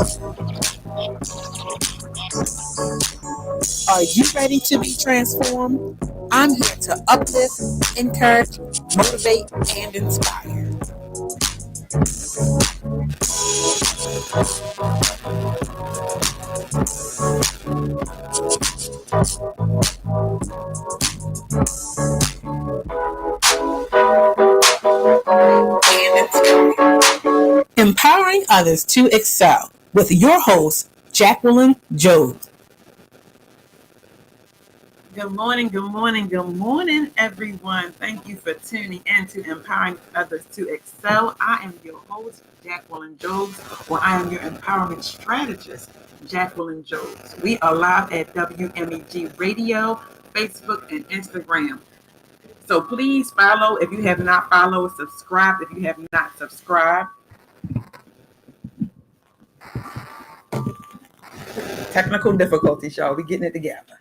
Are you ready to be transformed? I'm here to uplift, encourage, motivate, and inspire. Empowering others to excel with your host, Jacqueline Jones. Good morning, everyone. Thank you for tuning in to Empowering Others to Excel. I am your host, Jacqueline Jones, or I am your empowerment strategist, Jacqueline Jones. We are live at WMEG Radio, Facebook, and Instagram. So please follow if you have not followed, subscribe if you have not subscribed. Technical difficulties, y'all. We're getting it together.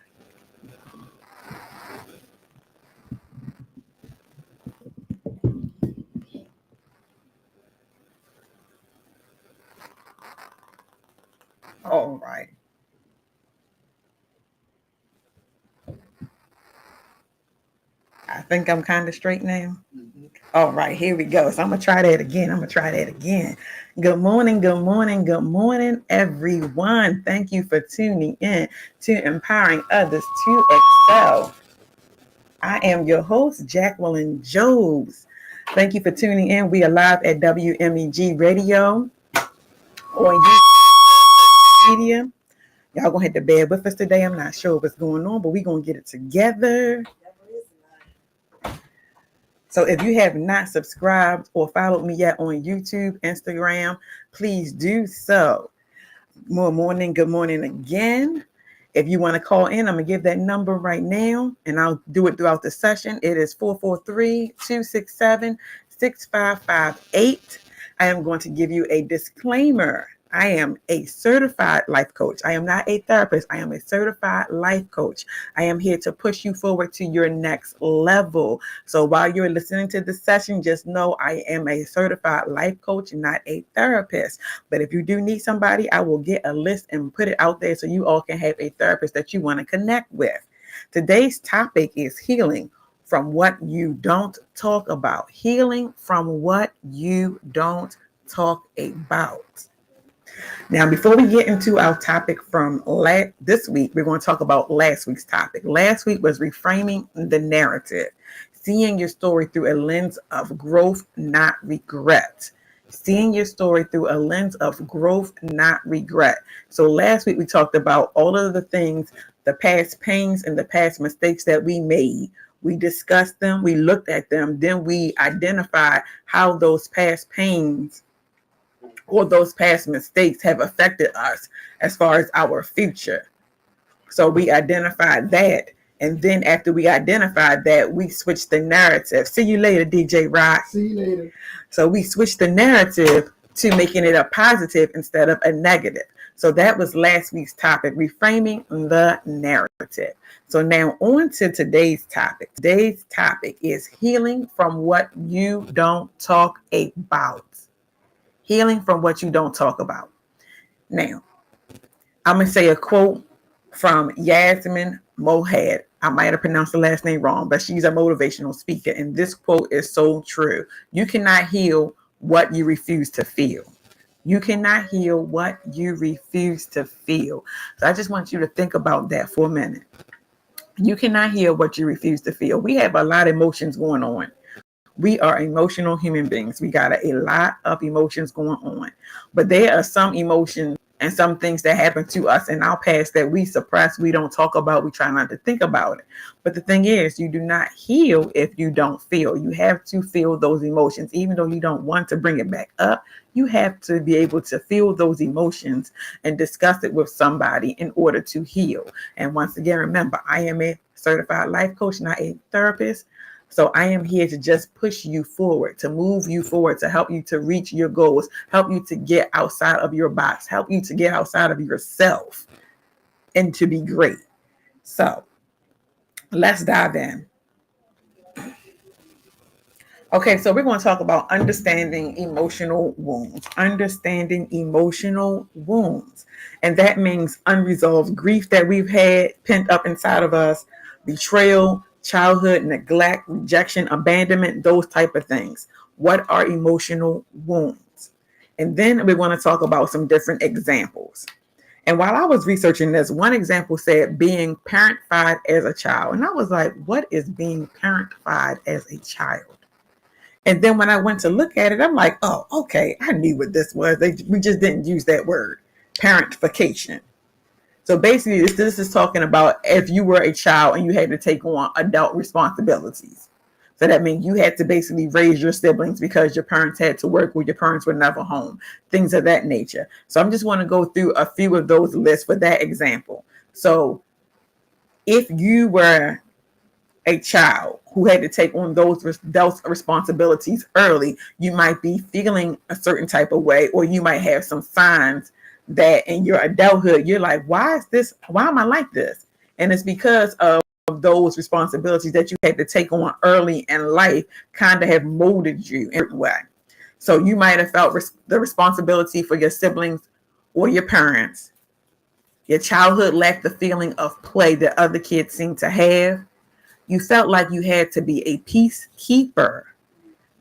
All right. I think I'm kind of straight now. All right, here we go. So I'm going to try that again. Good morning, everyone. Thank you for tuning in to Empowering Others to Excel. I am your host, Jacqueline Jones. Thank you for tuning in. We are live at WMEG Radio on YouTube media. Y'all going to hit the bed with us today. I'm not sure what's going on, but we're going to get it together. So if you have not subscribed or followed me yet on YouTube, Instagram, please do so. Good morning again. If you want to call in, I'm going to give that number right now, and I'll do it throughout the session. It is 443-267-6558. I am going to give you a disclaimer. I am a certified life coach. I am not a therapist. I am a certified life coach. I am here to push you forward to your next level. So while you're listening to this session, just know I am a certified life coach, not a therapist. But if you do need somebody, I will get a list and put it out there so you all can have a therapist that you want to connect with. Today's topic is healing from what you don't talk about. Healing from what you don't talk about. Now, before we get into our topic from this week, we're going to talk about last week's topic. Last week was reframing the narrative, seeing your story through a lens of growth, not regret. Seeing your story through a lens of growth, not regret. So last week we talked about all of the things, the past pains and the past mistakes that we made. We discussed them, we looked at them, then we identified how those past pains or those past mistakes have affected us as far as our future. So we identified that. And then after we identified that, we switched the narrative. See you later, DJ Rock. See you later. So we switched the narrative to making it a positive instead of a negative. So that was last week's topic, reframing the narrative. So now on to today's topic. Today's topic is healing from what you don't talk about. Healing from what you don't talk about. Now, I'm going to say a quote from Yasmin Mohed. I might have pronounced the last name wrong, but she's a motivational speaker. And this quote is so true. You cannot heal what you refuse to feel. You cannot heal what you refuse to feel. So I just want you to think about that for a minute. You cannot heal what you refuse to feel. We have a lot of emotions going on. We are emotional human beings. We got a lot of emotions going on. But there are some emotions and some things that happen to us in our past that we suppress, we don't talk about, we try not to think about it. But the thing is, you do not heal if you don't feel. You have to feel those emotions. Even though you don't want to bring it back up, you have to be able to feel those emotions and discuss it with somebody in order to heal. And once again, remember, I am a certified life coach, not a therapist. So I am here to just push you forward, to move you forward, to help you to reach your goals, help you to get outside of your box, help you to get outside of yourself and to be great. So let's dive in. Okay, so we're going to talk about understanding emotional wounds. Understanding emotional wounds. And that means unresolved grief that we've had pent up inside of us, betrayal, childhood neglect, rejection, abandonment, those type of things. What are emotional wounds? And then we're going to talk about some different examples. And while I was researching this, one example said being parentified as a child. And I was like, what is being parentified as a child? And then when I went to look at it, I'm like, oh, okay, I knew what this was. We just didn't use that word, parentification. So basically, this is talking about if you were a child and you had to take on adult responsibilities. So that means you had to basically raise your siblings because your parents had to work or your parents were never home, things of that nature. So I'm just want to go through a few of those lists for that example. So if you were a child who had to take on those responsibilities early, you might be feeling a certain type of way, or you might have some signs that in your adulthood, you're like, why am I like this? And it's because of those responsibilities that you had to take on early in life kind of have molded you in a way. So you might have felt the responsibility for your siblings or your parents. Your childhood lacked the feeling of play that other kids seem to have. You felt like you had to be a peacekeeper.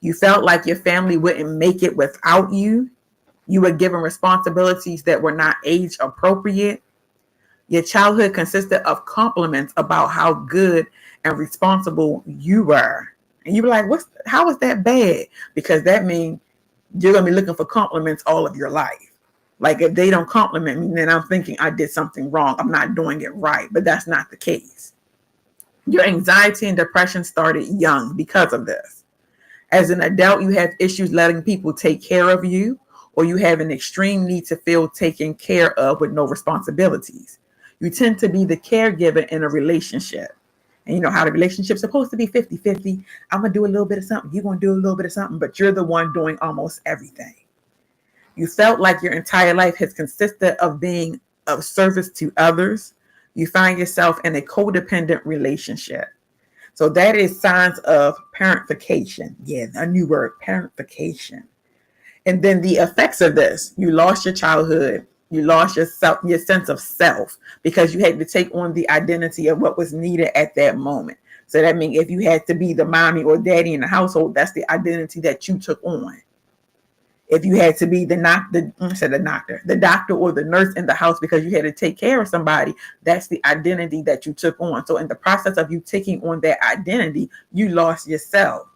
You felt like your family wouldn't make it without you. You were given responsibilities that were not age appropriate. Your childhood consisted of compliments about how good and responsible you were. And you were like, how is that bad? Because that means you're going to be looking for compliments all of your life. Like if they don't compliment me, then I'm thinking I did something wrong. I'm not doing it right. But that's not the case. Your anxiety and depression started young because of this. As an adult, you have issues letting people take care of you, or you have an extreme need to feel taken care of with no responsibilities. You tend to be the caregiver in a relationship. And you know how the relationship's supposed to be 50-50. I'm going to do a little bit of something. You're going to do a little bit of something, but you're the one doing almost everything. You felt like your entire life has consisted of being of service to others. You find yourself in a codependent relationship. So that is signs of parentification. Yeah, a new word, parentification. And then the effects of this, you lost your childhood, you lost your sense of self because you had to take on the identity of what was needed at that moment. So that means if you had to be the mommy or daddy in the household, that's the identity that you took on. If you had to be the doctor or the nurse in the house because you had to take care of somebody, that's the identity that you took on. So in the process of you taking on that identity, you lost yourself.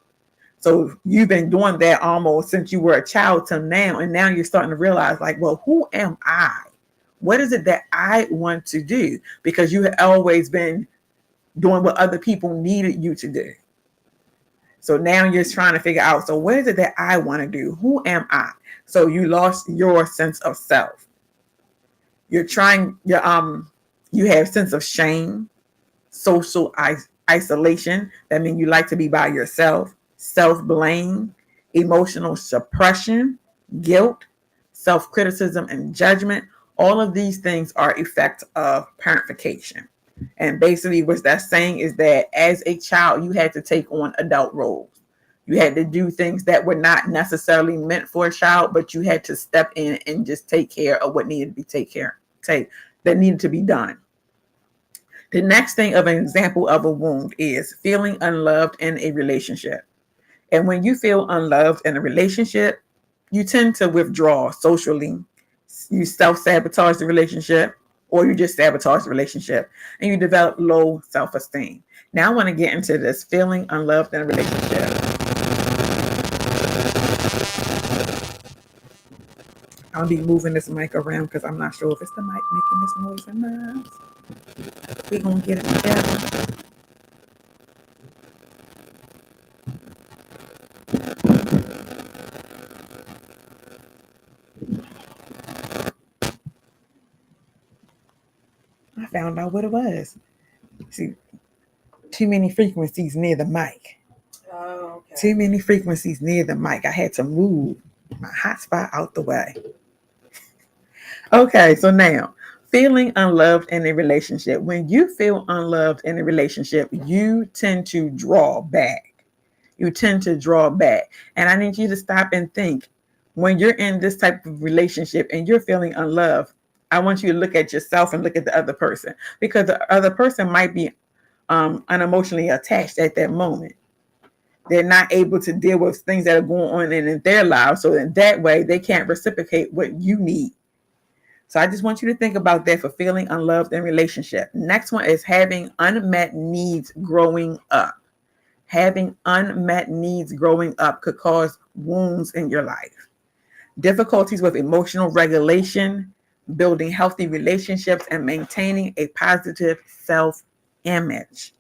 So you've been doing that almost since you were a child till now. And now you're starting to realize like, well, who am I? What is it that I want to do? Because you have always been doing what other people needed you to do. So now you're trying to figure out, so what is it that I want to do? Who am I? So you lost your sense of self. You have sense of shame, social isolation. That means you like to be by yourself, self-blame, emotional suppression, guilt, self-criticism, and judgment. All of these things are effects of parentification. And basically what that's saying is that as a child, you had to take on adult roles. You had to do things that were not necessarily meant for a child, but you had to step in and just take care of what needed to be that needed to be done. The next thing of an example of a wound is feeling unloved in a relationship. And when you feel unloved in a relationship, you tend to withdraw socially. You self-sabotage the relationship, or you just sabotage the relationship, and you develop low self-esteem. Now I want to get into this feeling unloved in a relationship. I'll be moving this mic around because I'm not sure if it's the mic making this noise or not. We're going to get it together. I found out what it was. See, too many frequencies near the mic. Oh, okay. Too many frequencies near the mic. I had to move my hotspot out the way. Okay, so now feeling unloved in a relationship. When you feel unloved in a relationship, you tend to draw back. You tend to draw back. And I need you to stop and think, when you're in this type of relationship and you're feeling unloved, I want you to look at yourself and look at the other person, because the other person might be unemotionally attached at that moment. They're not able to deal with things that are going on in their lives. So in that way, they can't reciprocate what you need. So I just want you to think about that for feeling unloved in relationship. Next one is having unmet needs growing up. Having unmet needs growing up could cause wounds in your life. Difficulties with emotional regulation, building healthy relationships, and maintaining a positive self-image.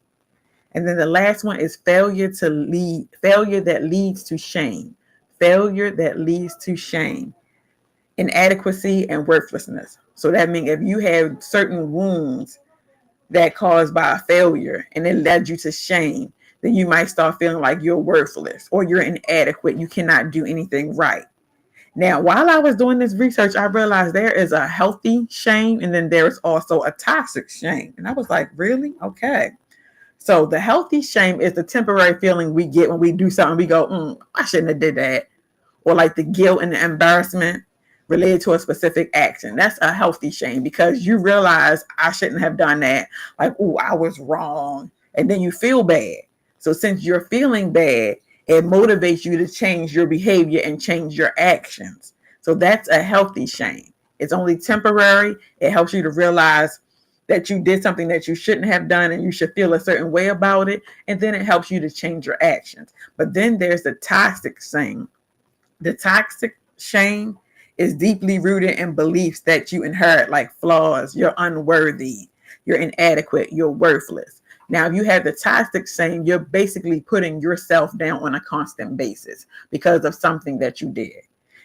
And then the last one is failure that leads to shame. Failure that leads to shame. Inadequacy and worthlessness. So that means if you have certain wounds that caused by a failure and it led you to shame, then you might start feeling like you're worthless or you're inadequate. You cannot do anything right. Now, while I was doing this research, I realized there is a healthy shame and then there is also a toxic shame. And I was like, really? Okay. So the healthy shame is the temporary feeling we get when we do something. We go, I shouldn't have did that. Or like the guilt and the embarrassment related to a specific action. That's a healthy shame because you realize I shouldn't have done that. Like, I was wrong. And then you feel bad. So since you're feeling bad, it motivates you to change your behavior and change your actions. So that's a healthy shame. It's only temporary. It helps you to realize that you did something that you shouldn't have done and you should feel a certain way about it. And then it helps you to change your actions. But then there's the toxic shame. The toxic shame is deeply rooted in beliefs that you inherit, like flaws, you're unworthy, you're inadequate, you're worthless. Now, if you have the toxic shame, you're basically putting yourself down on a constant basis because of something that you did.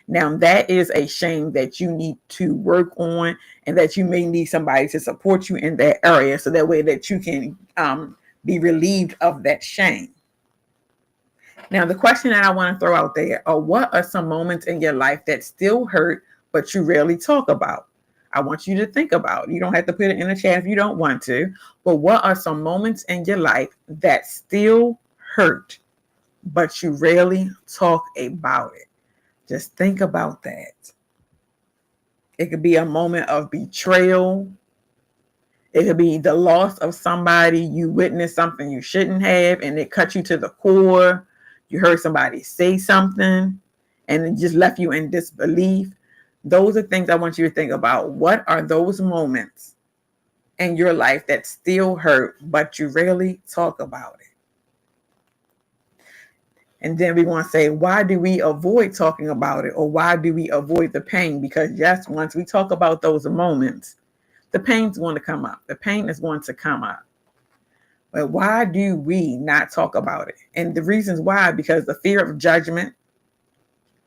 Now, that is a shame that you need to work on and that you may need somebody to support you in that area so that way that you can be relieved of that shame. Now, the question that I want to throw out there are, what are some moments in your life that still hurt, but you rarely talk about? I want you to think about. You don't have to put it in the chat if you don't want to, but what are some moments in your life that still hurt, but you rarely talk about it? Just think about that. It could be a moment of betrayal. It could be the loss of somebody. You witnessed something you shouldn't have, and it cut you to the core. You heard somebody say something, and it just left you in disbelief. Those are things I want you to think about. What are those moments in your life that still hurt, but you rarely talk about it? And then we want to say, why do we avoid talking about it? Or why do we avoid the pain? Because yes, once we talk about those moments, the pain's going to come up. The pain is going to come up. But why do we not talk about it? And the reasons why, because the fear of judgment,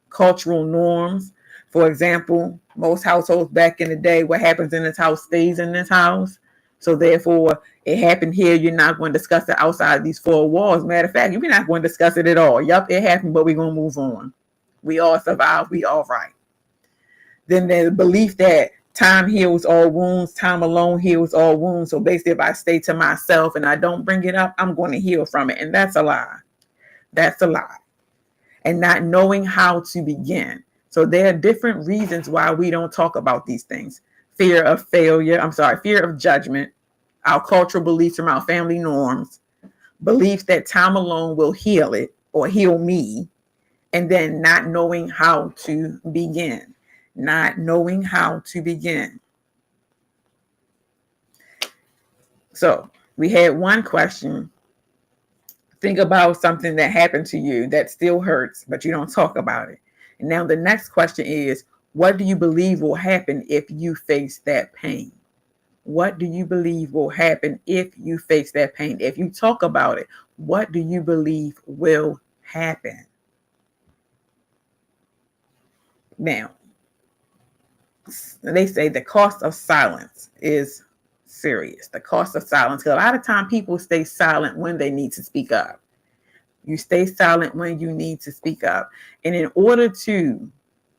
cultural norms. For example, most households back in the day, what happens in this house stays in this house. So therefore, it happened here. You're not going to discuss it outside these four walls. Matter of fact, you're not going to discuss it at all. Yup, it happened, but we're going to move on. We all survive. We all right. Then there's the belief that time heals all wounds. Time alone heals all wounds. So basically, if I stay to myself and I don't bring it up, I'm going to heal from it. And that's a lie. That's a lie. And not knowing how to begin. So there are different reasons why we don't talk about these things. Fear of failure. Fear of judgment. Our cultural beliefs from our family norms. Beliefs that time alone will heal it or heal me. And then not knowing how to begin. Not knowing how to begin. So we had one question. Think about something that happened to you that still hurts, but you don't talk about it. And now the next question is, what do you believe will happen if you face that pain? What do you believe will happen if you face that pain? If you talk about it, what do you believe will happen? Now, they say the cost of silence is serious. The cost of silence. Because a lot of time people stay silent when they need to speak up. You stay silent when you need to speak up. And in order to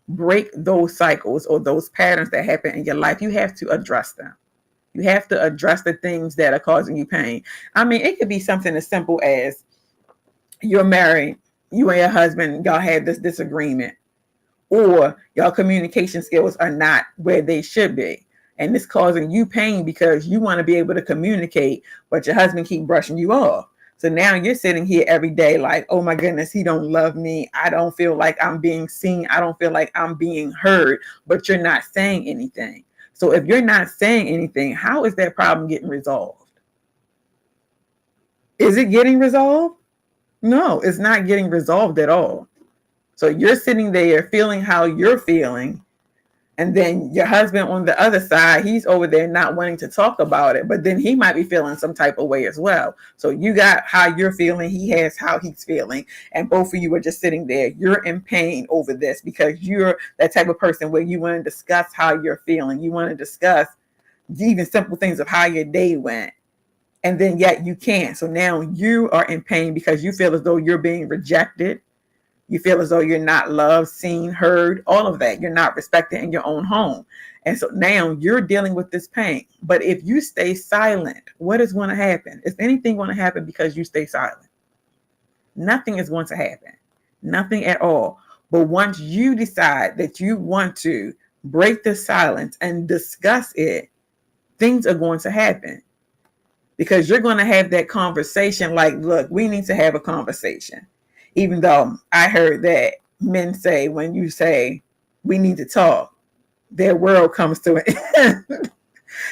break those cycles or those patterns that happen in your life, you have to address them. You have to address the things that are causing you pain. It could be something as simple as you're married, you and your husband, y'all had this disagreement, or y'all communication skills are not where they should be. And it's causing you pain because you want to be able to communicate, but your husband keep brushing you off. So now you're sitting here every day like, oh my goodness, he don't love me. I don't feel like I'm being seen. I don't feel like I'm being heard, but you're not saying anything. So if you're not saying anything, how is that problem getting resolved? Is it getting resolved? No, it's not getting resolved at all. So you're sitting there feeling how you're feeling. And then your husband on the other side, he's over there not wanting to talk about it, but then he might be feeling some type of way as well. So you got how you're feeling, he has how he's feeling, and both of you are just sitting there. You're in pain over this because you're that type of person where you want to discuss how you're feeling. You want to discuss even simple things of how your day went. And then yet you can't. So now you are in pain because you feel as though you're being rejected. You feel as though you're not loved, seen, heard, all of that. You're not respected in your own home. And so now you're dealing with this pain. But if you stay silent, what is going to happen? Is anything going to happen because you stay silent? Nothing is going to happen. Nothing at all. But once you decide that you want to break the silence and discuss it, things are going to happen. Because you're going to have that conversation like, look, we need to have a conversation. Even though I heard that men say when you say we need to talk, their world comes to an end.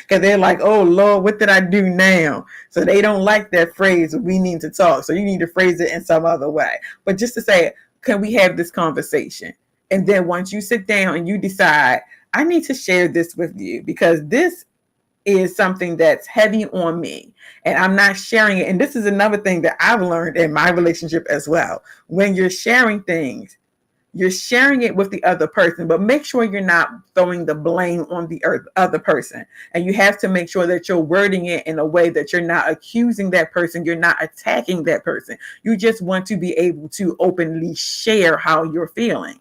Because they're like, oh, Lord, what did I do now? So they don't like that phrase, we need to talk. So you need to phrase it in some other way. But just to say, can we have this conversation? And then once you sit down and you decide, I need to share this with you because this is something that's heavy on me and I'm not sharing it. And this is another thing that I've learned in my relationship as well. When you're sharing things, you're sharing it with the other person, but make sure you're not throwing the blame on the other person. And you have to make sure that you're wording it in a way that you're not accusing that person. You're not attacking that person. You just want to be able to openly share how you're feeling.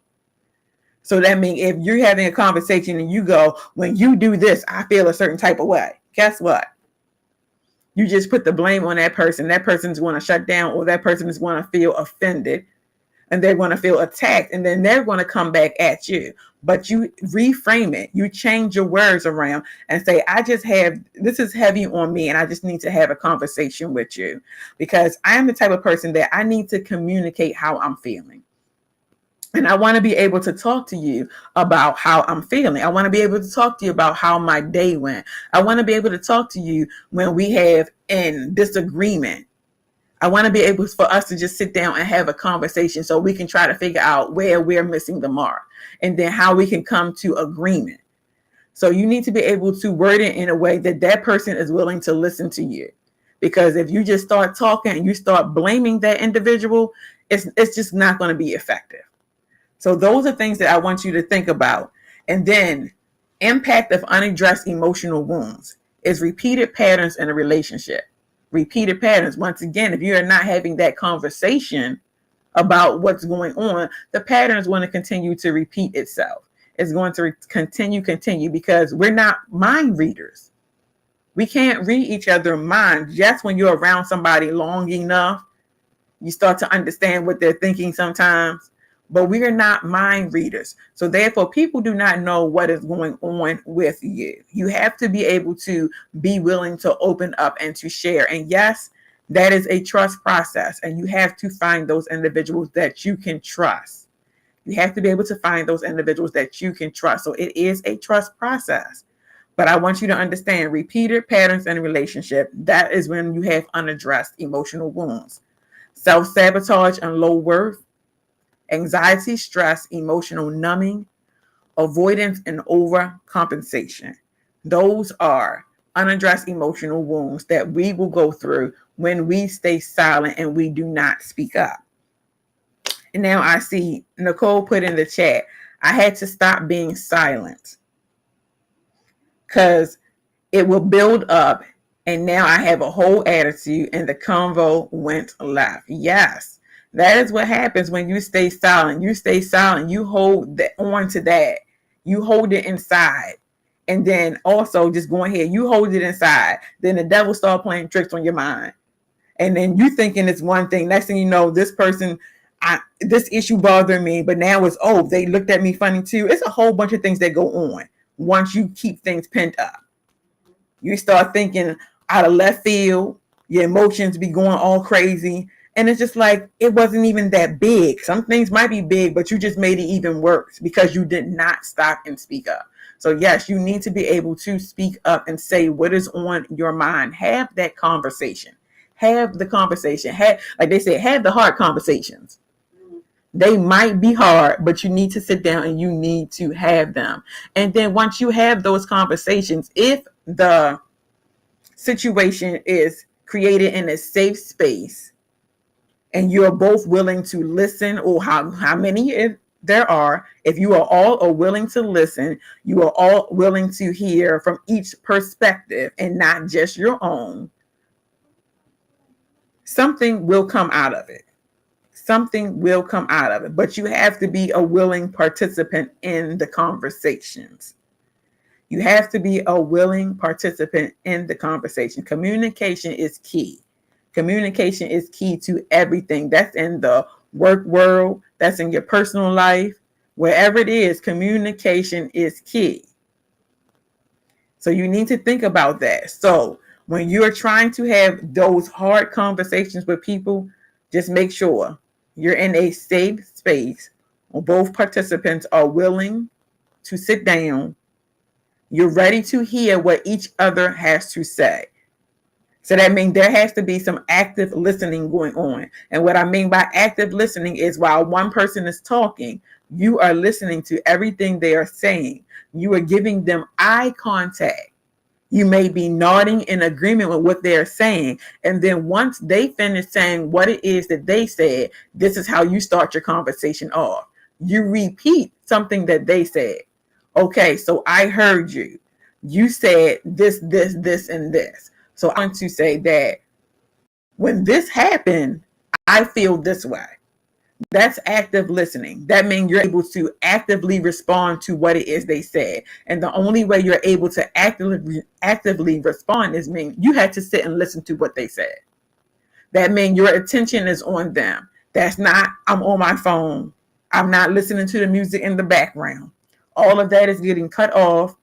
So that means if you're having a conversation and you go, when you do this, I feel a certain type of way. Guess what? You just put the blame on that person. That person's going to shut down, or that person is going to feel offended and they're going to feel attacked, and then they're going to come back at you. But you reframe it. You change your words around and say, this is heavy on me and I just need to have a conversation with you because I am the type of person that I need to communicate how I'm feeling. And I want to be able to talk to you about how I'm feeling. I want to be able to talk to you about how my day went. I want to be able to talk to you when we have a disagreement. I want to be able for us to just sit down and have a conversation so we can try to figure out where we're missing the mark and then how we can come to agreement. So you need to be able to word it in a way that that person is willing to listen to you. Because if you just start talking and you start blaming that individual, it's just not going to be effective. So those are things that I want you to think about. And then impact of unaddressed emotional wounds is repeated patterns in a relationship. Repeated patterns. Once again, if you are not having that conversation about what's going on, the pattern is going to continue to repeat itself. It's going to continue because we're not mind readers. We can't read each other's minds. Just when you're around somebody long enough, you start to understand what they're thinking sometimes. But we are not mind readers. So therefore, people do not know what is going on with you. You have to be able to be willing to open up and to share. And yes, that is a trust process. And you have to find those individuals that you can trust. You have to be able to find those individuals that you can trust. So it is a trust process. But I want you to understand repeated patterns in a relationship. That is when you have unaddressed emotional wounds. Self-sabotage and low worth. Anxiety, stress, emotional numbing, avoidance, and overcompensation. Those are unaddressed emotional wounds that we will go through when we stay silent and we do not speak up. And now I see Nicole put in the chat, I had to stop being silent because it will build up. And now I have a whole attitude and the convo went left. Yes. That is what happens when you stay silent. You stay silent. You hold on to that. You hold it inside. And then also just go ahead. You hold it inside. Then the devil start playing tricks on your mind. And then you thinking it's one thing. Next thing you know, this person, this issue bothered me, but now it's, oh, they looked at me funny too. It's a whole bunch of things that go on once you keep things pent up. You start thinking out of left field, your emotions be going all crazy. And it's just like, it wasn't even that big. Some things might be big, but you just made it even worse because you did not stop and speak up. So yes, you need to be able to speak up and say what is on your mind. Have that conversation. Have the conversation. Like they say, have the hard conversations. They might be hard, but you need to sit down and you need to have them. And then once you have those conversations, if the situation is created in a safe space and you're both willing to listen, or how many if there are, if you are all are willing to listen, you are all willing to hear from each perspective and not just your own, something will come out of it. Something will come out of it, but you have to be a willing participant in the conversations. You have to be a willing participant in the conversation. Communication is key. Communication is key to everything. That's in the work world. That's in your personal life. Wherever it is, communication is key. So you need to think about that. So when you're trying to have those hard conversations with people, just make sure you're in a safe space where both participants are willing to sit down. You're ready to hear what each other has to say. So that means there has to be some active listening going on. And what I mean by active listening is while one person is talking, you are listening to everything they are saying. You are giving them eye contact. You may be nodding in agreement with what they're saying. And then once they finish saying what it is that they said, this is how you start your conversation off. You repeat something that they said. Okay, so I heard you. You said this, and this. So I want to say that when this happened, I feel this way. That's active listening. That means you're able to actively respond to what it is they said. And the only way you're able to actively respond is mean you had to sit and listen to what they said. That means your attention is on them. That's not, I'm on my phone. I'm not listening to the music in the background. All of that is getting cut off.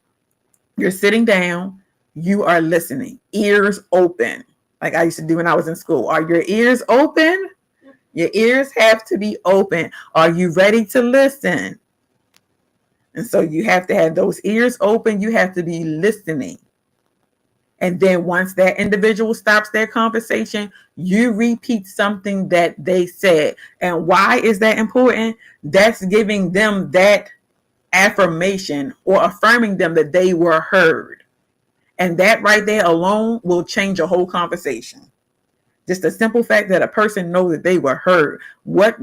You're sitting down. You are listening. Ears open. Like I used to do when I was in school. Are your ears open? Your ears have to be open. Are you ready to listen? And so you have to have those ears open. You have to be listening. And then once that individual stops their conversation, you repeat something that they said. And why is that important? That's giving them that affirmation or affirming them that they were heard. And that right there alone will change a whole conversation. Just the simple fact that a person knows that they were heard. What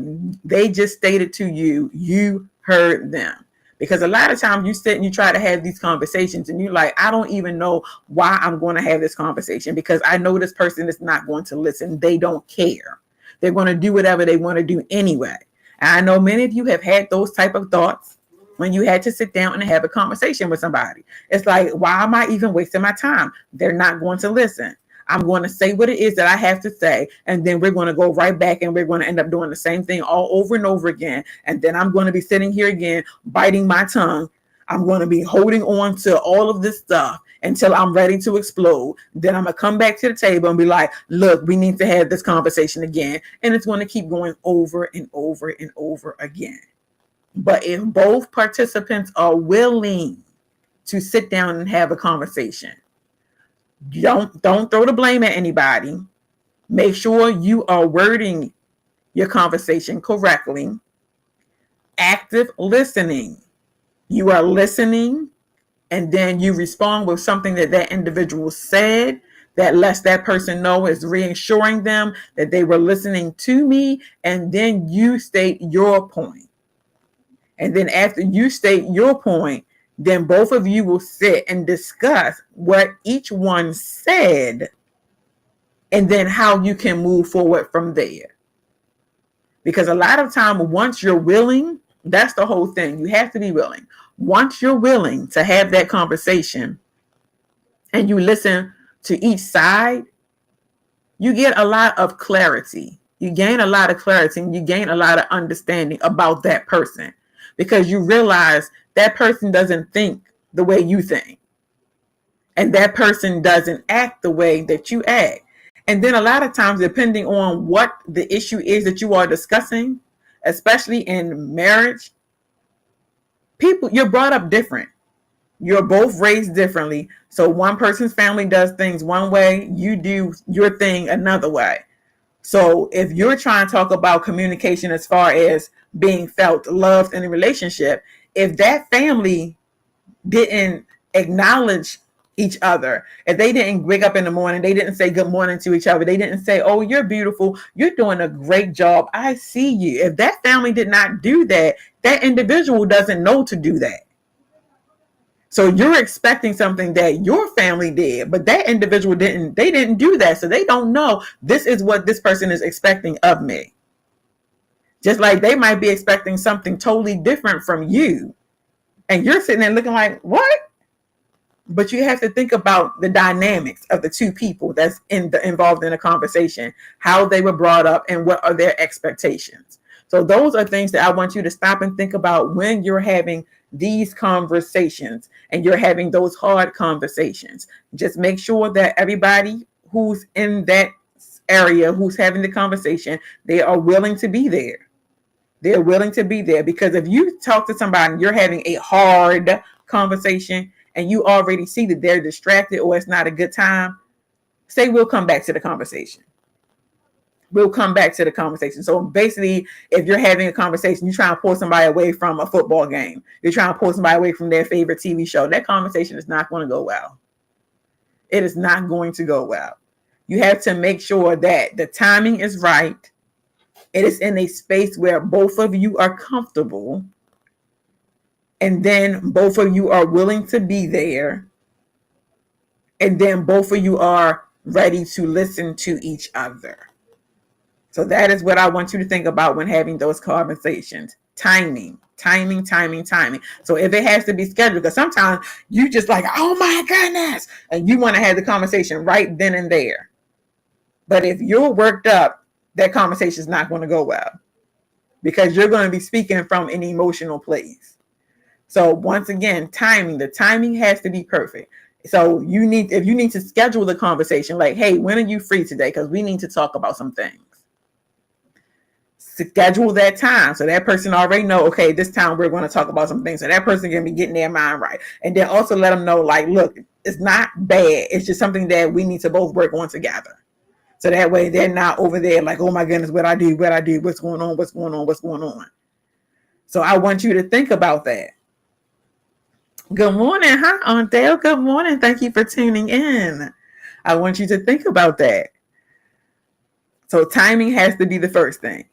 they just stated to you, you heard them. Because a lot of times you sit and you try to have these conversations and you're like, I don't even know why I'm going to have this conversation because I know this person is not going to listen. They don't care. They're going to do whatever they want to do anyway. And I know many of you have had those type of thoughts when you had to sit down and have a conversation with somebody. It's like, why am I even wasting my time? They're not going to listen. I'm going to say what it is that I have to say, and then we're going to go right back and we're going to end up doing the same thing all over and over again. And then I'm going to be sitting here again, biting my tongue. I'm going to be holding on to all of this stuff until I'm ready to explode. Then I'm going to come back to the table and be like, look, we need to have this conversation again. And it's going to keep going over and over and over again. But if both participants are willing to sit down and have a conversation, don't throw the blame at anybody. Make sure you are wording your conversation correctly. Active listening. You are listening and then you respond with something that that individual said that lets that person know, is reassuring them that they were listening to me, and then you state your point. And then after you state your point, then both of you will sit and discuss what each one said and then how you can move forward from there. Because a lot of time, once you're willing, that's the whole thing. You have to be willing. Once you're willing to have that conversation and you listen to each side, you get a lot of clarity. You gain a lot of clarity and you gain a lot of understanding about that person because you realize that person doesn't think the way you think. And that person doesn't act the way that you act. And then a lot of times, depending on what the issue is that you are discussing, especially in marriage, you're brought up different. You're both raised differently. So one person's family does things one way, you do your thing another way. So if you're trying to talk about communication as far as being felt loved in a relationship, if that family didn't acknowledge each other, if they didn't wake up in the morning, they didn't say good morning to each other, they didn't say, oh, you're beautiful, you're doing a great job, I see you. If that family did not do that, that individual doesn't know to do that. So you're expecting something that your family did, but that individual didn't do that. So they don't know this is what this person is expecting of me. Just like they might be expecting something totally different from you. And you're sitting there looking like, what? But you have to think about the dynamics of the two people that's involved in a conversation, how they were brought up and what are their expectations. So those are things that I want you to stop and think about when you're having these conversations and you're having those hard conversations. Just make sure that everybody who's in that area, who's having the conversation, they are willing to be there. They're willing to be there because if you talk to somebody and you're having a hard conversation, and you already see that they're distracted or it's not a good time, say we'll come back to the conversation. We'll come back to the conversation. So basically, if you're having a conversation, you're trying to pull somebody away from a football game, you're trying to pull somebody away from their favorite TV show, that conversation is not going to go well. It is not going to go well. You have to make sure that the timing is right. It is in a space where both of you are comfortable. And then both of you are willing to be there. And then both of you are ready to listen to each other. So that is what I want you to think about when having those conversations. Timing. So if it has to be scheduled, because sometimes you just like, oh my goodness, and you want to have the conversation right then and there. But if you're worked up, that conversation is not going to go well because you're going to be speaking from an emotional place. So once again, the timing has to be perfect. So if you need to schedule the conversation, like, hey, when are you free today? Because we need to talk about some things. Schedule that time. So that person already know, okay, this time we're going to talk about some things. So that person can be getting their mind right. And then also let them know, like, look, it's not bad. It's just something that we need to both work on together. So that way they're not over there like, oh my goodness, what I do, what's going on. So I want you to think about that. Good morning. Hi, Aunt Dale. Good morning. Thank you for tuning in. I want you to think about that. So timing has to be the first thing.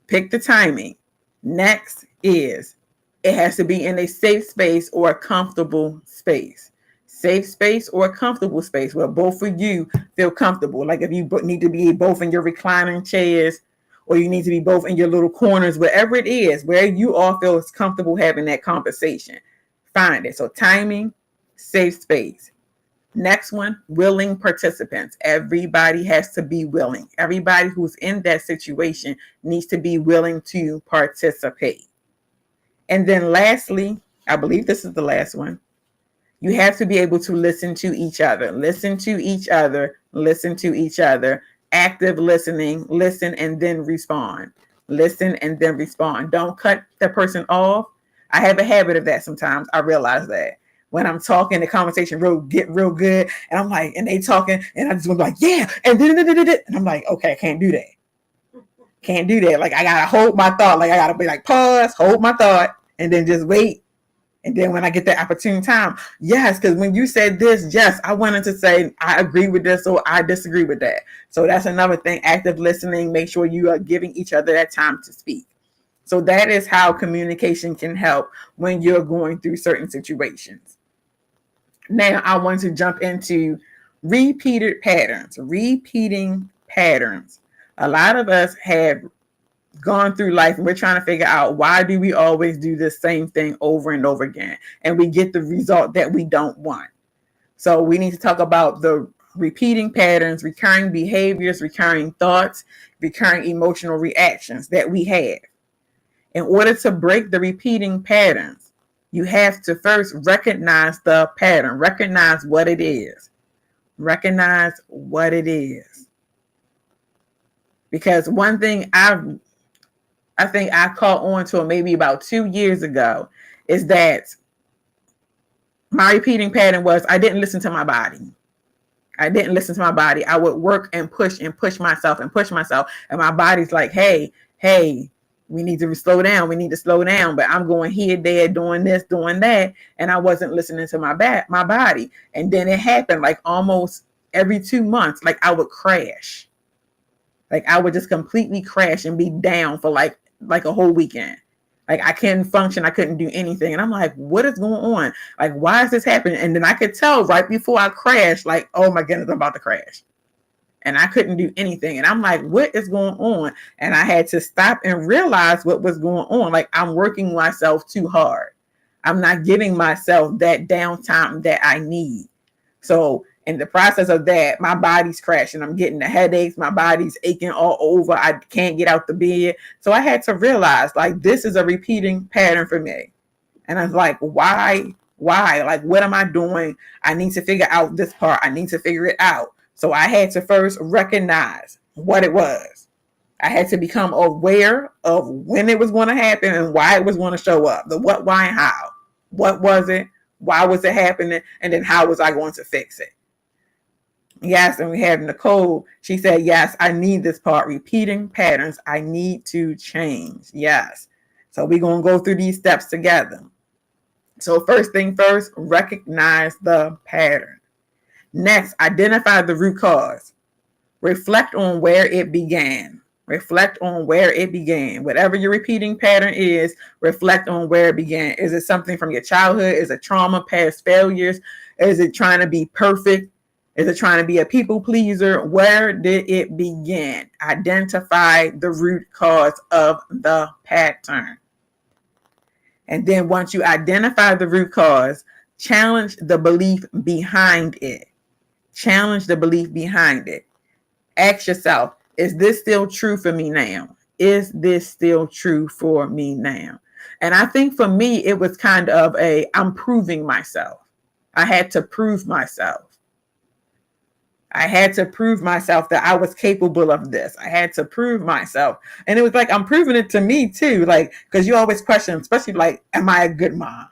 Pick the timing. Next is it has to be in a safe space or a comfortable space. Safe space or a comfortable space where both of you feel comfortable. Like if you need to be both in your reclining chairs or you need to be both in your little corners, wherever it is, where you all feel comfortable having that conversation. Find it. So timing, safe space. Next one, willing participants. Everybody has to be willing. Everybody who's in that situation needs to be willing to participate. And then lastly, I believe this is the last one. You have to be able to listen to each other. Listen to each other. Listen to each other. Active listening. Listen and then respond. Listen and then respond. Don't cut the person off. I have a habit of that sometimes. I realize that when I'm talking, the conversation get real good. And I'm like, and they talking, and I just want to be like, yeah. And I'm like, okay, I can't do that. Can't do that. Like, I got to hold my thought. Like, I got to be like, pause, hold my thought, and then just wait. And then when I get that opportune time, yes, because when you said this, yes, I wanted to say, I agree with this or I disagree with that. So that's another thing, active listening. Make sure you are giving each other that time to speak. So that is how communication can help when you're going through certain situations. Now, I want to jump into repeating patterns. A lot of us have gone through life and we're trying to figure out why do we always do the same thing over and over again? And we get the result that we don't want. So we need to talk about the repeating patterns, recurring behaviors, recurring thoughts, recurring emotional reactions that we have. In order to break the repeating patterns, you have to first recognize the pattern, recognize what it is. Recognize what it is. Because one thing I think I caught on to maybe about 2 years ago is that my repeating pattern was I didn't listen to my body. I didn't listen to my body. I would work and push myself. And my body's like, hey, we need to slow down. We need to slow down. But I'm going here, there, doing this, doing that. And I wasn't listening to my body. And then it happened like almost every 2 months. Like I would crash. Like I would just completely crash and be down for like a whole weekend. Like I couldn't function. I couldn't do anything. And I'm like, what is going on? Like, why is this happening? And then I could tell right before I crashed, like, oh my goodness, I'm about to crash. And I couldn't do anything. And I'm like, what is going on? And I had to stop and realize what was going on. Like I'm working myself too hard. I'm not giving myself that downtime that I need. So in the process of that, my body's crashing. I'm getting the headaches. My body's aching all over. I can't get out the bed. So I had to realize like this is a repeating pattern for me. And I was like, why? Like, what am I doing? I need to figure out this part. I need to figure it out. So I had to first recognize what it was. I had to become aware of when it was going to happen and why it was going to show up. The what, why, and how. What was it? Why was it happening? And then how was I going to fix it? Yes, and we have Nicole. She said, yes, I need this part. Repeating patterns. I need to change. Yes. So we're going to go through these steps together. So first thing first, recognize the pattern. Next, identify the root cause. Reflect on where it began. Reflect on where it began. Whatever your repeating pattern is, reflect on where it began. Is it something from your childhood? Is it trauma, past failures? Is it trying to be perfect? Is it trying to be a people pleaser? Where did it begin? Identify the root cause of the pattern. And then once you identify the root cause, challenge the belief behind it. Challenge the belief behind it. Ask yourself, is this still true for me now? Is this still true for me now? And I think for me, it was kind of I'm proving myself. I had to prove myself. I had to prove myself that I was capable of this. I had to prove myself. And it was like, I'm proving it to me too. Like, because you always question, especially like, am I a good mom?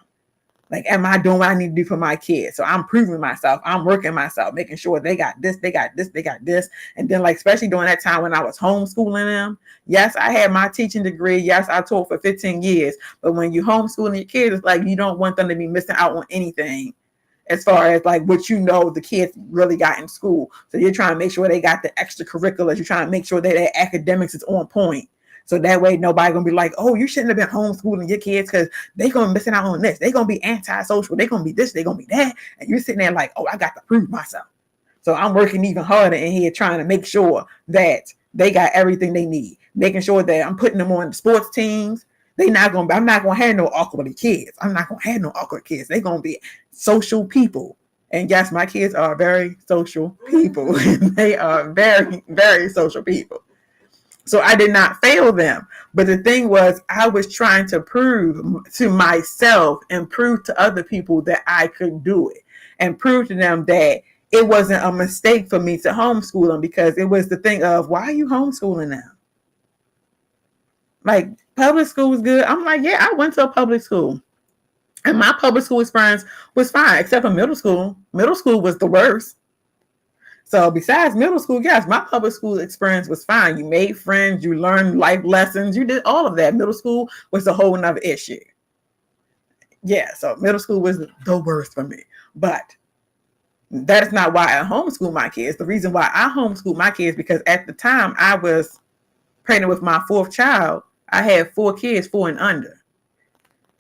Like, am I doing what I need to do for my kids? So I'm proving myself. I'm working myself, making sure they got this, they got this, they got this. And then like, especially during that time when I was homeschooling them. Yes, I had my teaching degree. Yes, I taught for 15 years. But when you homeschooling your kids, it's like, you don't want them to be missing out on anything. As far as like what you know the kids really got in school. So you're trying to make sure they got the extracurriculars. You're trying to make sure that their academics is on point. So that way nobody gonna be like, oh, you shouldn't have been homeschooling your kids because they're gonna be missing out on this. They're gonna be antisocial. They're gonna be this, they're gonna be that. And you're sitting there like, oh, I got to prove myself. So I'm working even harder in here trying to make sure that they got everything they need. Making sure that I'm putting them on the sports teams. I'm not gonna have no awkward kids. I'm not gonna have no awkward kids. They're gonna be social people. And yes, my kids are very social people. They are very, very social people. So I did not fail them. But the thing was, I was trying to prove to myself and prove to other people that I could do it. And prove to them that it wasn't a mistake for me to homeschool them, because it was the thing of, why are you homeschooling them? Like, public school was good. I'm like, yeah, I went to a public school. And my public school experience was fine, except for middle school. Middle school was the worst. So besides middle school, yes, my public school experience was fine. You made friends, you learned life lessons, you did all of that. Middle school was a whole nother issue. Yeah, so middle school was the worst for me. But that is not why I homeschool my kids. The reason why I homeschool my kids, because at the time I was pregnant with my fourth child, I had 4 kids, 4 and under.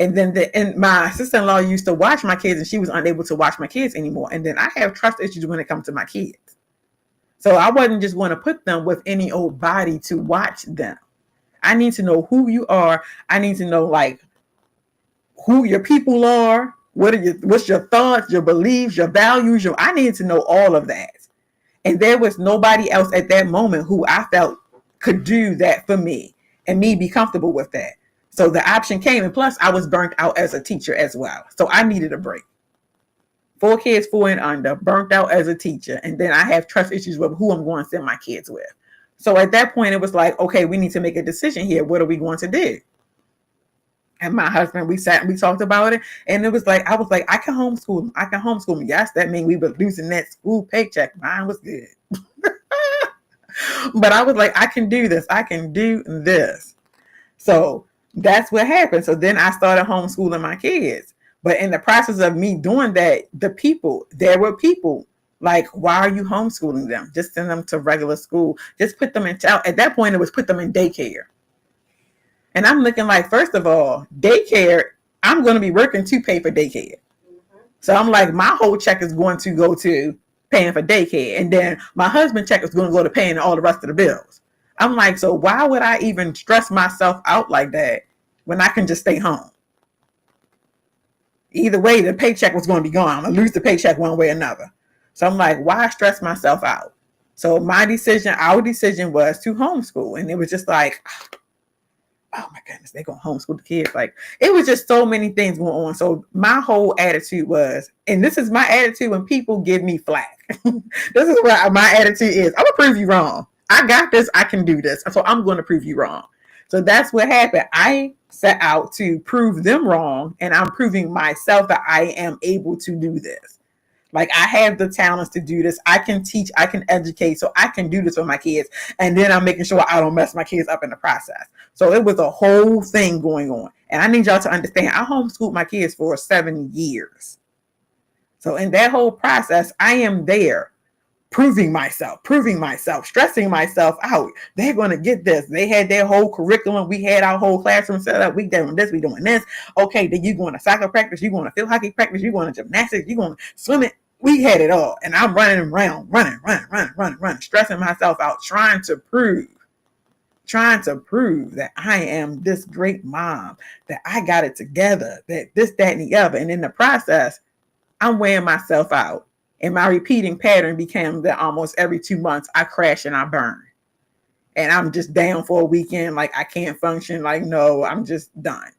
And then my sister-in-law used to watch my kids, and she was unable to watch my kids anymore. And then I have trust issues when it comes to my kids. So I wasn't just going to put them with any old body to watch them. I need to know who you are. I need to know like who your people are. What's your thoughts, your beliefs, your values. I need to know all of that. And there was nobody else at that moment who I felt could do that for me and me be comfortable with that. So the option came, and plus I was burnt out as a teacher as well. So I needed a break. 4 kids, 4 and under, burnt out as a teacher. And then I have trust issues with who I'm going to send my kids with. So at that point, it was like, okay, we need to make a decision here. What are we going to do? And my husband, we sat and we talked about it. And it was like, I was like, I can homeschool them. I can homeschool them. Yes, that means we were losing that school paycheck. Mine was good. But I was like, I can do this. I can do this. So that's what happened. So then I started homeschooling my kids. But in the process of me doing that, there were people like, why are you homeschooling them? Just send them to regular school. Just put them in child. At that point, it was put them in daycare. And I'm looking like, first of all, daycare, I'm going to be working to pay for daycare. So I'm like, my whole check is going to go to paying for daycare. And then my husband's check is going to go to paying all the rest of the bills. I'm like, so why would I even stress myself out like that when I can just stay home? Either way, the paycheck was going to be gone. I'm going to lose the paycheck one way or another. So I'm like, why stress myself out? So our decision was to homeschool. And it was just like, oh my goodness, they're going to homeschool the kids. Like, it was just so many things going on. So my whole attitude was, and this is my attitude when people give me flack. This is what my attitude is. I'm going to prove you wrong. I got this. I can do this. So I'm going to prove you wrong. So that's what happened. I set out to prove them wrong, and I'm proving myself that I am able to do this. Like, I have the talents to do this. I can teach, I can educate, so I can do this with my kids. And then I'm making sure I don't mess my kids up in the process. So it was a whole thing going on. And I need y'all to understand, I homeschooled my kids for 7 years. So in that whole process, I am there proving myself, stressing myself out. They're going to get this. They had their whole curriculum. We had our whole classroom set up. We doing this, we doing this. Okay, then you going to soccer practice, you going to field hockey practice, you going to gymnastics, you going to swimming. We had it all. And I'm running around, running, stressing myself out, trying to prove that I am this great mom, that I got it together, that this, that, and the other. And in the process, I'm wearing myself out. And my repeating pattern became that almost every 2 months, I crash and I burn. And I'm just down for a weekend. Like, I can't function. Like, no, I'm just done.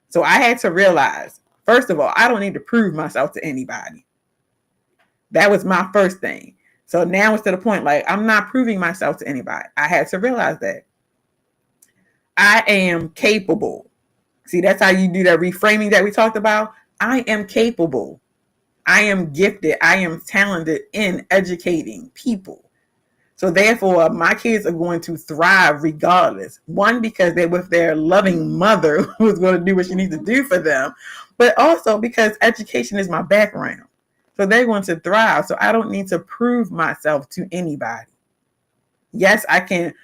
So I had to realize, first of all, I don't need to prove myself to anybody. That was my first thing. So now it's to the point, like, I'm not proving myself to anybody. I had to realize that I am capable. See, that's how you do that reframing that we talked about. I am capable. I am gifted. I am talented in educating people. So therefore, my kids are going to thrive regardless. One, because they're with their loving mother who's going to do what she needs to do for them. But also because education is my background. So they're going to thrive. So I don't need to prove myself to anybody. Yes, I can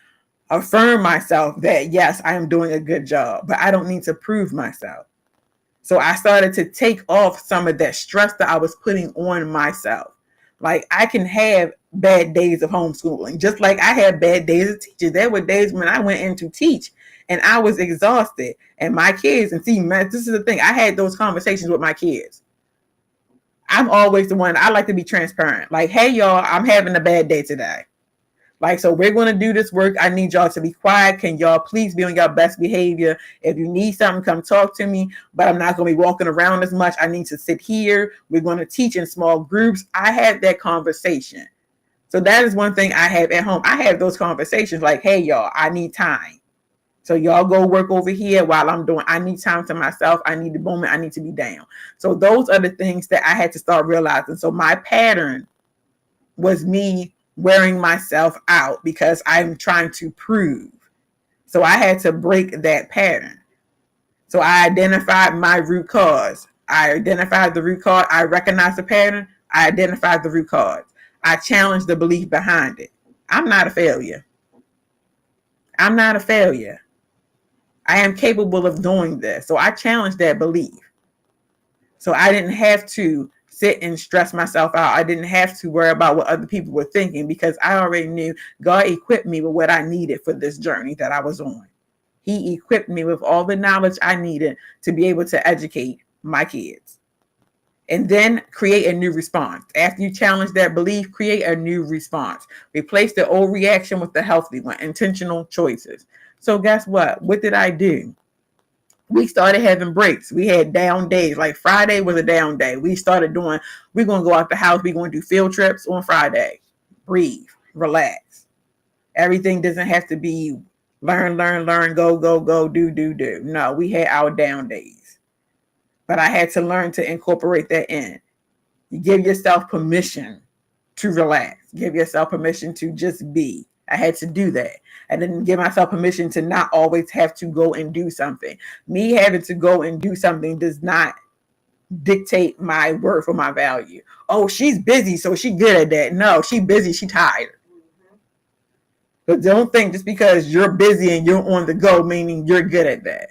affirm myself that, yes, I am doing a good job. But I don't need to prove myself. So I started to take off some of that stress that I was putting on myself. Like, I can have bad days of homeschooling, just like I had bad days of teaching. There were days when I went in to teach and I was exhausted. And my kids, and see, this is the thing, I had those conversations with my kids. I'm always the one, I like to be transparent. Like, hey, y'all, I'm having a bad day today. Like, so we're going to do this work. I need y'all to be quiet. Can y'all please be on your best behavior? If you need something, come talk to me. But I'm not going to be walking around as much. I need to sit here. We're going to teach in small groups. I had that conversation. So that is one thing I have at home. I have those conversations like, hey, y'all, I need time. So y'all go work over here while I need time to myself. I need the moment. I need to be down. So those are the things that I had to start realizing. So my pattern was me wearing myself out because I'm trying to prove. So I had to break that pattern. So I identified my root cause. I identified the root cause. I recognized the pattern. I identified the root cause. I challenged the belief behind it. I'm not a failure. I'm not a failure. I am capable of doing this. So I challenged that belief. So I didn't have to sit and stress myself out. I didn't have to worry about what other people were thinking because I already knew God equipped me with what I needed for this journey that I was on. He equipped me with all the knowledge I needed to be able to educate my kids. And then create a new response. After you challenge that belief, create a new response. Replace the old reaction with the healthy one, intentional choices. So guess what? What did I do? We started having breaks. We had down days. Like Friday was a down day. We started doing, we're going to go out the house. We're going to do field trips on Friday. Breathe, relax. Everything doesn't have to be learn, go, do. No, we had our down days. But I had to learn to incorporate that in. You give yourself permission to relax. Give yourself permission to just be. I had to do that. I didn't give myself permission to not always have to go and do something. Me having to go and do something does not dictate my worth or my value. Oh, she's busy, so she's good at that. No, she's busy, she's tired. But don't think just because you're busy and you're on the go, meaning you're good at that.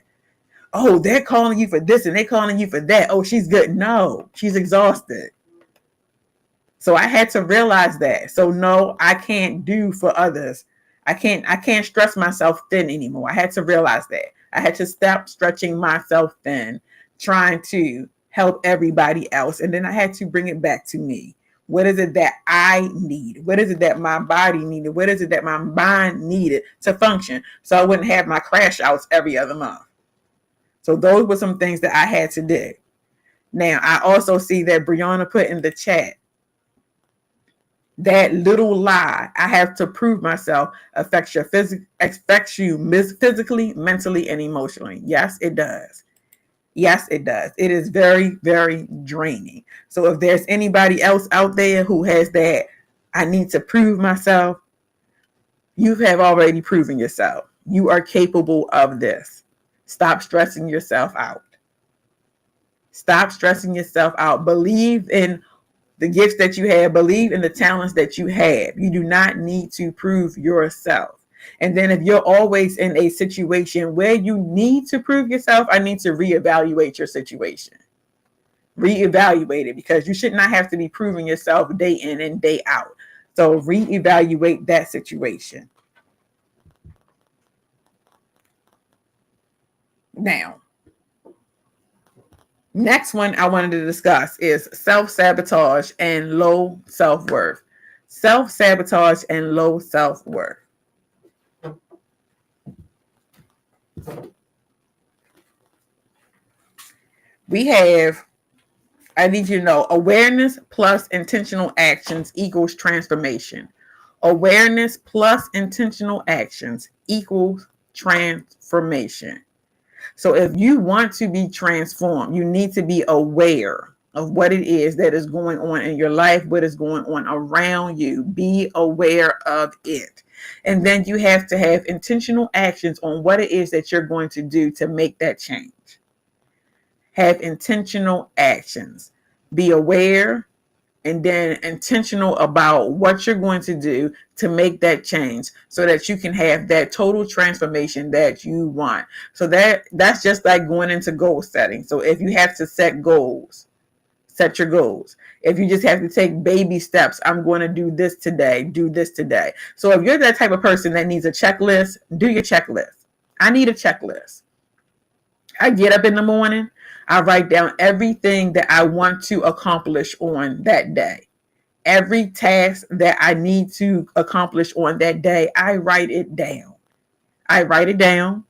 Oh, they're calling you for this and they're calling you for that. Oh, she's good. No, she's exhausted. So I had to realize that. So no, I can't do for others. I can't stress myself thin anymore. I had to realize that. I had to stop stretching myself thin, trying to help everybody else. And then I had to bring it back to me. What is it that I need? What is it that my body needed? What is it that my mind needed to function? So I wouldn't have my crash outs every other month. So those were some things that I had to do. Now, I also see that Brianna put in the chat, that little lie, I have to prove myself, affects you physically, mentally, and emotionally. Yes, it does. Yes, it does. It is very, very draining. So if there's anybody else out there who has that, I need to prove myself, you have already proven yourself. You are capable of this. Stop stressing yourself out. Stop stressing yourself out. Believe in the gifts that you have. Believe in the talents that you have. You do not need to prove yourself. And then if you're always in a situation where you need to prove yourself, I need to reevaluate your situation. Reevaluate it, because you should not have to be proving yourself day in and day out. So reevaluate that situation. Now, next one I wanted to discuss is self-sabotage and low self-worth. Self-sabotage and low self-worth. We have, I need you to know, awareness plus intentional actions equals transformation. Awareness plus intentional actions equals transformation. So if you want to be transformed, you need to be aware of what it is that is going on in your life, what is going on around you. Be aware of it. And then you have to have intentional actions on what it is that you're going to do to make that change. Have intentional actions. Be aware and then intentional about what you're going to do to make that change so that you can have that total transformation that you want. So that's just like going into goal setting. So if you have to set goals, set your goals. If you just have to take baby steps, I'm going to do this today, do this today. So if you're that type of person that needs a checklist, do your checklist. I need a checklist. I get up in the morning, I write down everything that I want to accomplish on that day. Every task that I need to accomplish on that day, I write it down. I write it down.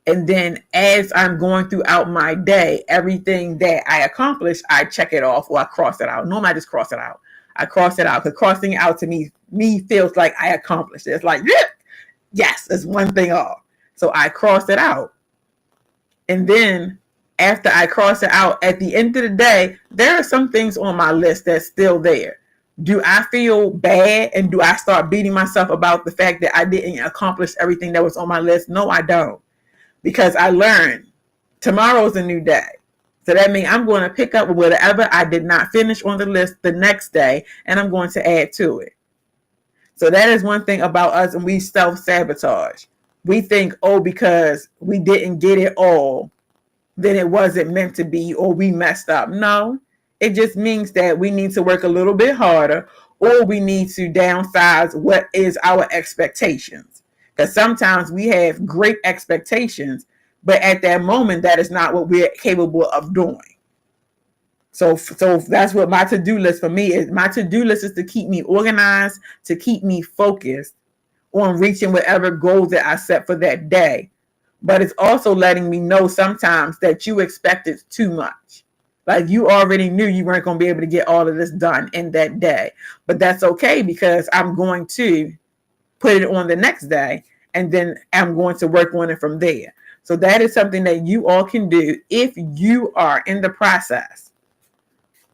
And then as I'm going throughout my day, everything that I accomplish, I check it off or I cross it out. Normally I just cross it out. I cross it out because crossing it out to me feels like I accomplished it. It's like, yes, it's one thing off. So I cross it out. And then after I cross it out, at the end of the day, there are some things on my list that's still there. Do I feel bad and do I start beating myself about the fact that I didn't accomplish everything that was on my list? No, I don't. Because I learned tomorrow's a new day. So that means I'm going to pick up whatever I did not finish on the list the next day and I'm going to add to it. So that is one thing about us, and we self-sabotage. We think, oh, because we didn't get it all, then it wasn't meant to be, or we messed up. No, it just means that we need to work a little bit harder, or we need to downsize what is our expectations. Because sometimes we have great expectations, but at that moment, that is not what we're capable of doing. So that's what my to-do list for me is. My to-do list is to keep me organized, to keep me focused on reaching whatever goals that I set for that day. But it's also letting me know sometimes that you expected too much. Like you already knew you weren't going to be able to get all of this done in that day. But that's okay because I'm going to put it on the next day and then I'm going to work on it from there. So that is something that you all can do if you are in the process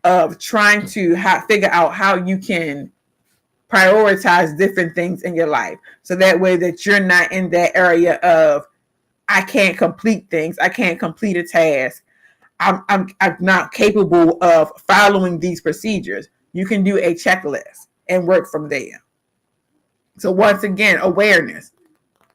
of trying to figure out how you can prioritize different things in your life. So that way that you're not in that area of, I can't complete things. I can't complete a task. I'm not capable of following these procedures. You can do a checklist and work from there. So once again, awareness.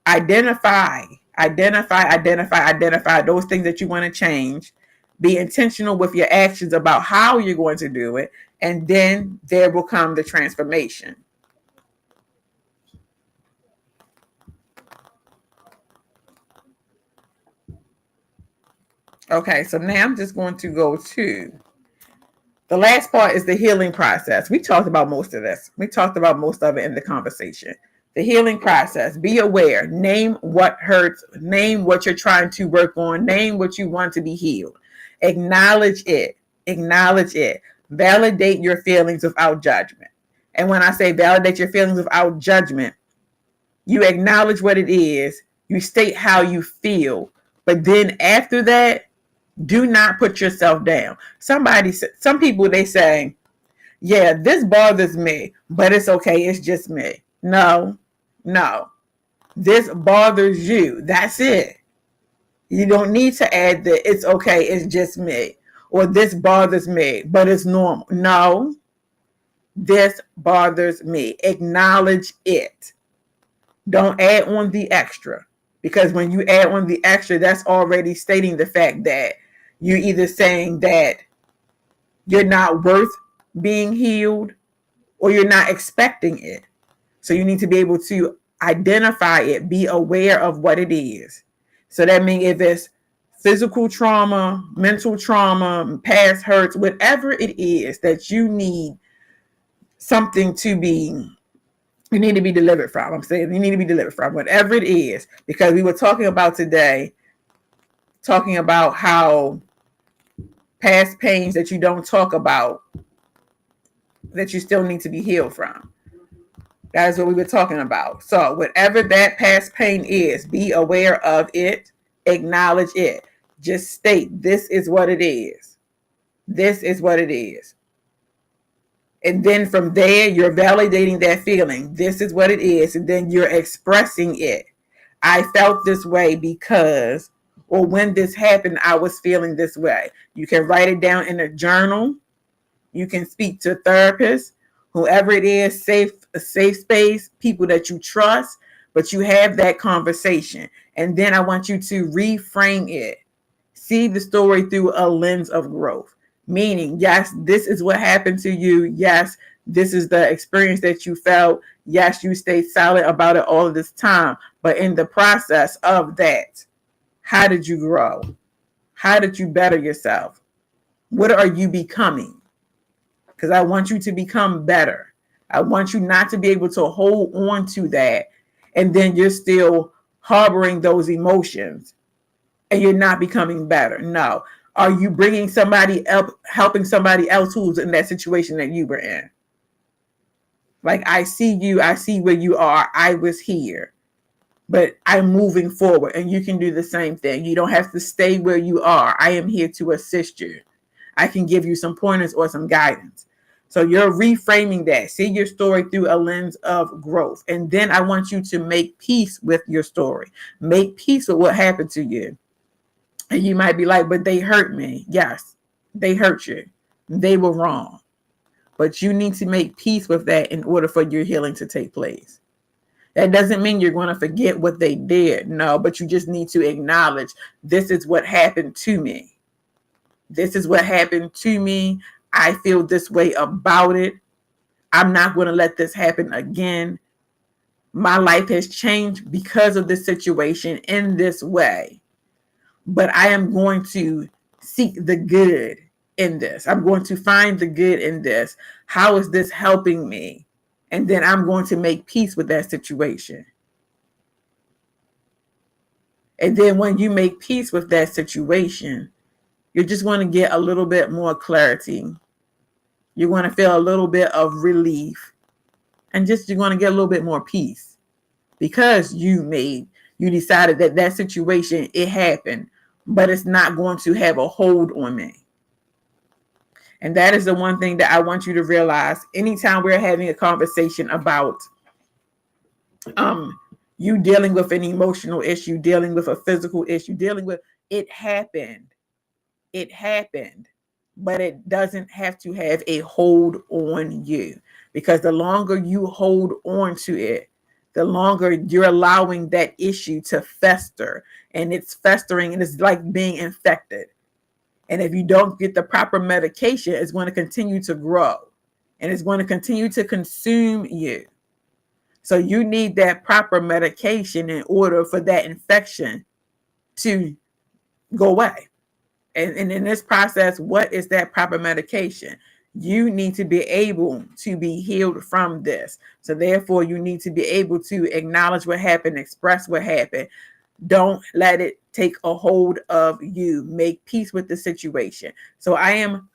Identify those things that you want to change. Be intentional with your actions about how you're going to do it. And then there will come the transformation. Okay, so now I'm just going to go to the last part is the healing process. We talked about most of this. We talked about most of it in the conversation. The healing process. Be aware. Name what hurts. Name what you're trying to work on. Name what you want to be healed. Acknowledge it. Acknowledge it. Validate your feelings without judgment. And when I say validate your feelings without judgment, you acknowledge what it is. You state how you feel. But then after that, do not put yourself down. Some people, they say, yeah, this bothers me, but it's okay. It's just me. No. This bothers you. That's it. You don't need to add that it's okay. It's just me. Or this bothers me, but it's normal. No. This bothers me. Acknowledge it. Don't add on the extra. Because when you add on the extra, that's already stating the fact that you're either saying that you're not worth being healed or you're not expecting it. So you need to be able to identify it, be aware of what it is. So that means if it's physical trauma, mental trauma, past hurts, whatever it is that you need something to be, you need to be delivered from. I'm saying you need to be delivered from whatever it is, because we were talking about today, talking about how past pains that you don't talk about, that you still need to be healed from. That is what we were talking about. So whatever that past pain is, be aware of it, acknowledge it. Just state, this is what it is. This is what it is. And then from there, you're validating that feeling. This is what it is. And then you're expressing it. I felt this way because, or when this happened, I was feeling this way. You can write it down in a journal. You can speak to a therapist, whoever it is, a safe space, people that you trust, but you have that conversation. And then I want you to reframe it. See the story through a lens of growth. Meaning, yes, this is what happened to you. Yes, this is the experience that you felt. Yes, you stayed silent about it all of this time. But in the process of that, how did you grow? How did you better yourself? What are you becoming? Because I want you to become better. I want you not to be able to hold on to that. And then you're still harboring those emotions and you're not becoming better. No. Are you bringing somebody up, helping somebody else who's in that situation that you were in? Like, I see you, I see where you are. I was here, but I'm moving forward, and you can do the same thing. You don't have to stay where you are. I am here to assist you. I can give you some pointers or some guidance. So you're reframing that. See your story through a lens of growth. And then I want you to make peace with your story. Make peace with what happened to you. And you might be like, but they hurt me. Yes, they hurt you. They were wrong. But you need to make peace with that in order for your healing to take place. That doesn't mean you're going to forget what they did. No, but you just need to acknowledge, this is what happened to me. This is what happened to me. I feel this way about it. I'm not going to let this happen again. My life has changed because of this situation in this way. But I am going to seek the good in this. I'm going to find the good in this. How is this helping me? And then I'm going to make peace with that situation. And then when you make peace with that situation, you're just going to get a little bit more clarity. You're going to feel a little bit of relief. And just you're going to get a little bit more peace. Because you decided that situation, it happened. But it's not going to have a hold on me. And that is the one thing that I want you to realize. Anytime we're having a conversation about you dealing with an emotional issue, dealing with a physical issue, dealing with it happened. It happened. But it doesn't have to have a hold on you. Because the longer you hold on to it, the longer you're allowing that issue to fester. And it's festering and it's like being infected. And if you don't get the proper medication, it's going to continue to grow. And it's going to continue to consume you. So you need that proper medication in order for that infection to go away. And in this process, what is that proper medication? You need to be able to be healed from this. So therefore, you need to be able to acknowledge what happened, express what happened. Don't let it take a hold of you. Make peace with the situation. So I am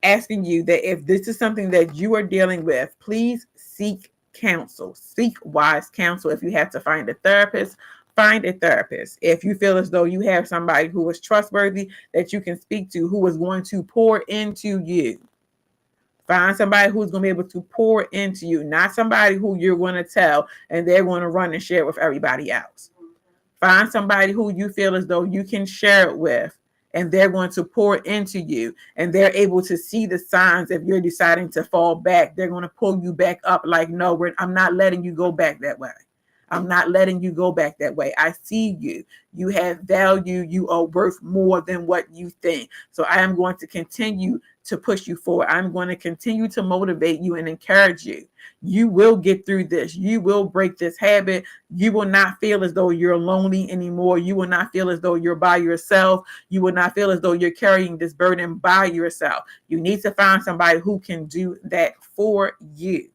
asking you that if this is something that you are dealing with, please seek counsel. Seek wise counsel. If you have to find a therapist, find a therapist. If you feel as though you have somebody who is trustworthy that you can speak to, who is going to pour into you, find somebody who's going to be able to pour into you, not somebody who you're going to tell and they're going to run and share with everybody else. Find somebody who you feel as though you can share it with, and they're going to pour into you, and they're able to see the signs if you're deciding to fall back. They're going to pull you back up like, no, I'm not letting you go back that way. I'm not letting you go back that way. I see you. You have value. You are worth more than what you think. So I am going to continue to push you forward. I'm going to continue to motivate you and encourage you. You will get through this. You will break this habit. You will not feel as though you're lonely anymore. You will not feel as though you're by yourself. You will not feel as though you're carrying this burden by yourself. You need to find somebody who can do that for you.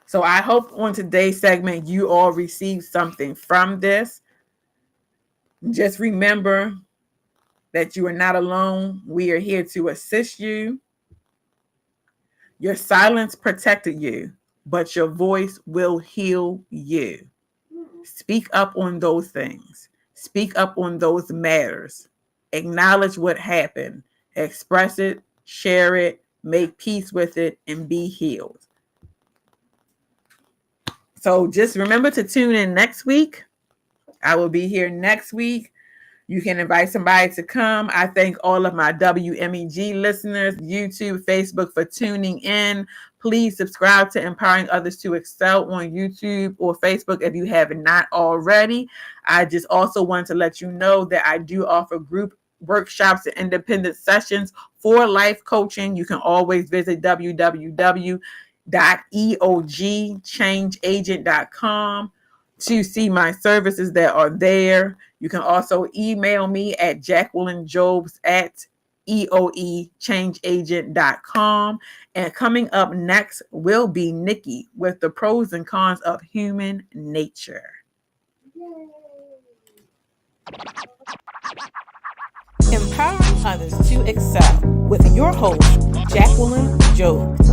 So I hope on today's segment, you all received something from this. Just remember that you are not alone. We are here to assist you. Your silence protected you, but your voice will heal you. Speak up on those things. Speak up on those matters. Acknowledge what happened. Express it, share it, make peace with it, and be healed. So just remember to tune in next week. I will be here next week. You can invite somebody to come. I thank all of my WMEG listeners, YouTube, Facebook for tuning in. Please subscribe to Empowering Others to Excel on YouTube or Facebook if you have not already. I just also want to let you know that I do offer group workshops and independent sessions for life coaching. You can always visit www.eogchangeagent.com to see my services that are there. You can also email me at jacquelinejobs@eoechangeagent.com. And coming up next will be Nikki with the pros and cons of human nature. Empowering Others to Excel with your host, Jacqueline Jobs.